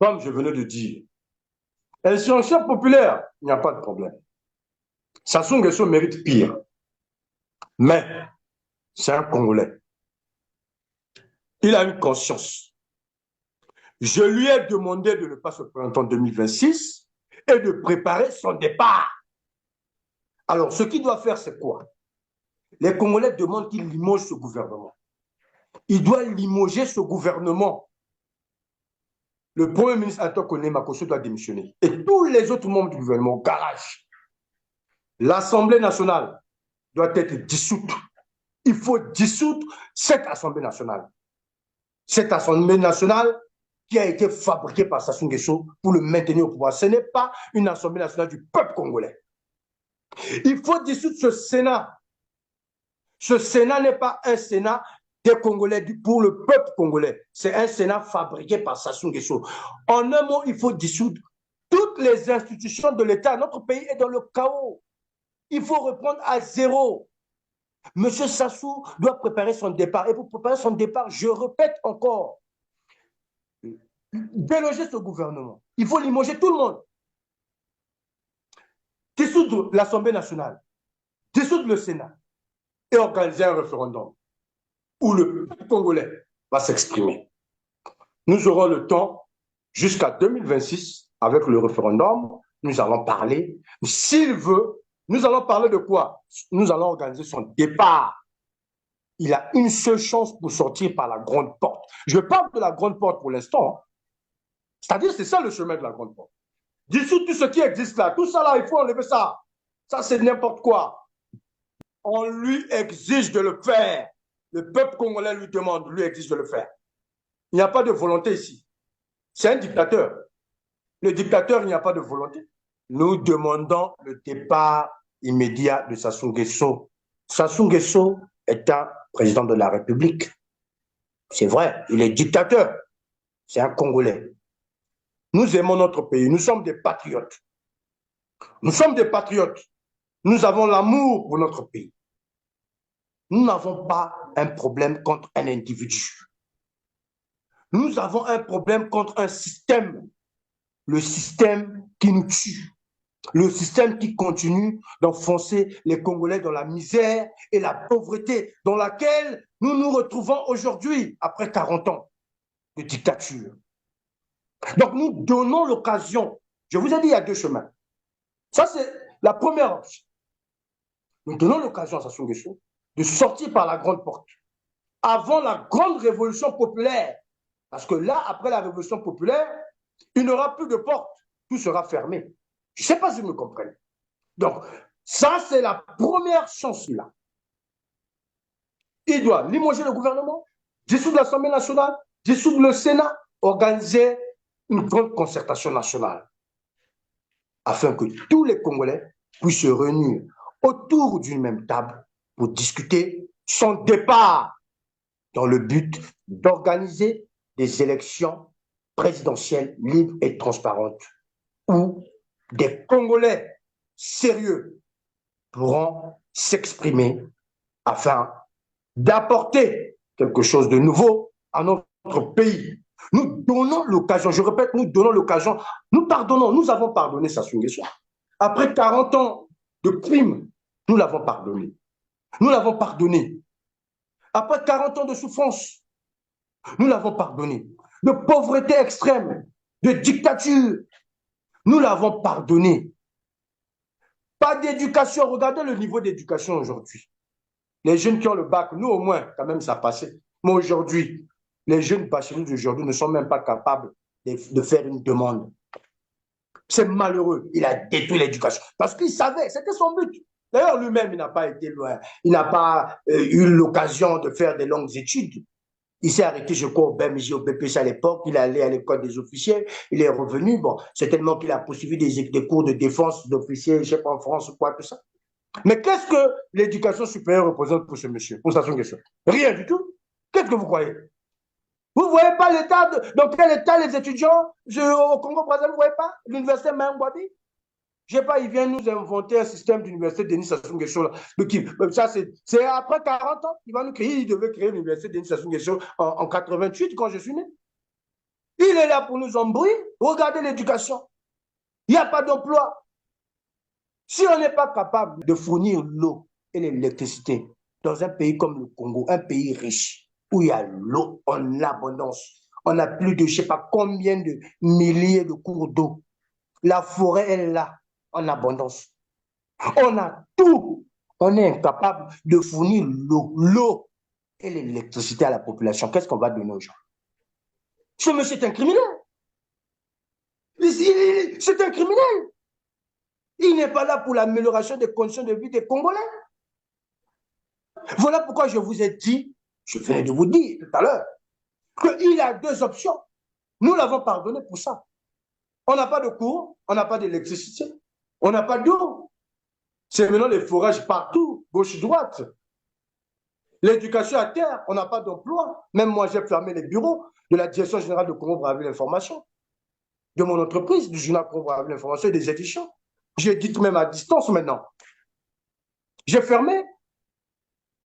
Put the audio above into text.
Comme je venais de dire, insurrection populaire, il n'y a pas de problème. Sassou Nguesso mérite pire. Mais c'est un Congolais. Il a une conscience. Je lui ai demandé de ne pas se présenter en 2026 et de préparer son départ. Alors, ce qu'il doit faire, c'est quoi? Les Congolais demandent qu'il limoge ce gouvernement. Il doit limoger ce gouvernement. Le Premier ministre Antoine Koné Makosso doit démissionner. Et tous les autres membres du gouvernement au garage. L'Assemblée nationale doit être dissoute. Il faut dissoudre cette Assemblée nationale. Cette Assemblée nationale qui a été fabriquée par Sassou Nguesso pour le maintenir au pouvoir. Ce n'est pas une Assemblée nationale du peuple congolais. Il faut dissoudre ce Sénat. Ce Sénat n'est pas un Sénat des Congolais pour le peuple congolais. C'est un Sénat fabriqué par Sassou Nguesso. En un mot, il faut dissoudre toutes les institutions de l'État. Notre pays est dans le chaos. Il faut reprendre à zéro. Monsieur Sassou doit préparer son départ. Et pour préparer son départ, je répète encore, déloger ce gouvernement. Il faut limoger tout le monde. Dissoudre l'Assemblée nationale, dissoudre le Sénat et organiser un référendum où le peuple congolais va s'exprimer. Nous aurons le temps jusqu'à 2026 avec le référendum. Nous allons parler. S'il veut, nous allons parler de quoi? Nous allons organiser son départ. Il a une seule chance pour sortir par la grande porte. Je parle de la grande porte pour l'instant. C'est-à-dire, c'est ça le chemin de la grande porte. Dissoudre tout ce qui existe là. Tout ça là, il faut enlever ça. Ça, c'est n'importe quoi. On lui exige de le faire. Le peuple congolais lui demande, lui exige de le faire. Il n'y a pas de volonté ici. C'est un dictateur. Le dictateur, il n'y a pas de volonté. Nous demandons le départ immédiat de Sassou Nguesso. Sassou Nguesso est un président de la République. C'est vrai, il est dictateur. C'est un Congolais. Nous aimons notre pays. Nous sommes des patriotes. Nous sommes des patriotes. Nous avons l'amour pour notre pays. Nous n'avons pas un problème contre un individu. Nous avons un problème contre un système. Le système qui nous tue. Le système qui continue d'enfoncer les Congolais dans la misère et la pauvreté dans laquelle nous nous retrouvons aujourd'hui, après 40 ans de dictature. Donc nous donnons l'occasion. Je vous ai dit, il y a deux chemins. Ça, c'est la première option. Nous donnons l'occasion à Sassou Nguesso de sortir par la grande porte. Avant la grande révolution populaire. Parce que là, après la révolution populaire, il n'y aura plus de porte. Tout sera fermé. Je ne sais pas si vous me comprenez. Donc, ça, c'est la première chance-là. Il doit limoger le gouvernement, dissoudre l'Assemblée nationale, dissoudre le Sénat, organiser une grande concertation nationale afin que tous les Congolais puissent se réunir autour d'une même table pour discuter son départ dans le but d'organiser des élections présidentielles libres et transparentes où des Congolais sérieux pourront s'exprimer afin d'apporter quelque chose de nouveau à notre pays. Nous donnons l'occasion, je répète, nous donnons l'occasion, nous pardonnons, nous avons pardonné Sassou Nguesso. Après 40 ans de crimes, nous l'avons pardonné. Nous l'avons pardonné. Après 40 ans de souffrance, nous l'avons pardonné. De pauvreté extrême, de dictature, nous l'avons pardonné. Pas d'éducation, regardez le niveau d'éducation aujourd'hui. Les jeunes qui ont le bac, nous au moins, quand même, ça passait. Mais aujourd'hui, les jeunes bacheliers d'aujourd'hui ne sont même pas capables de faire une demande. C'est malheureux. Il a détruit l'éducation. Parce qu'il savait, c'était son but. D'ailleurs, lui-même, il n'a pas été loin. Il n'a pas eu l'occasion de faire des longues études. Il s'est arrêté, je crois, au BMJ, au BPC à l'époque. Il est allé à l'école des officiers. Il est revenu. Bon, c'est tellement qu'il a poursuivi des cours de défense d'officiers, je ne sais pas, en France ou quoi, tout ça. Mais qu'est-ce que l'éducation supérieure représente pour ce monsieur, pour Sassou Nguesso? Rien du tout. Qu'est-ce que vous croyez? Vous ne voyez pas l'état, dans quel état les étudiants au Congo-Brazzaville, vous ne voyez pas? L'université Mayangwabi? Je ne sais pas, il vient nous inventer un système d'université Denis Sassou Nguesso. Ça, c'est après 40 ans qu'il va nous créer. Il devait créer l'université Denis Sassou Nguesso en 88, quand je suis né. Il est là pour nous embrouiller. Regardez l'éducation. Il n'y a pas d'emploi. Si on n'est pas capable de fournir l'eau et l'électricité dans un pays comme le Congo, un pays riche, où il y a l'eau en abondance, on a plus de je ne sais pas combien de milliers de cours d'eau. La forêt est là, en abondance. On a tout. On est incapable de fournir l'eau et l'électricité à la population. Qu'est-ce qu'on va donner aux gens? Ce monsieur est un criminel. C'est un criminel. Il n'est pas là pour l'amélioration des conditions de vie des Congolais. Voilà pourquoi je vous ai dit, je viens de vous dire tout à l'heure, qu'il a deux options. Nous l'avons pardonné pour ça. On n'a pas de cours, on n'a pas d'électricité, on n'a pas d'eau. C'est maintenant les forages partout, gauche-droite. L'éducation à terre, on n'a pas d'emploi. Même moi, j'ai fermé les bureaux de la Direction générale de Congo-Brazzaville l'information, de mon entreprise, du journal Congo-Brazzaville l'information et des éditions. J'édite même à distance maintenant. J'ai fermé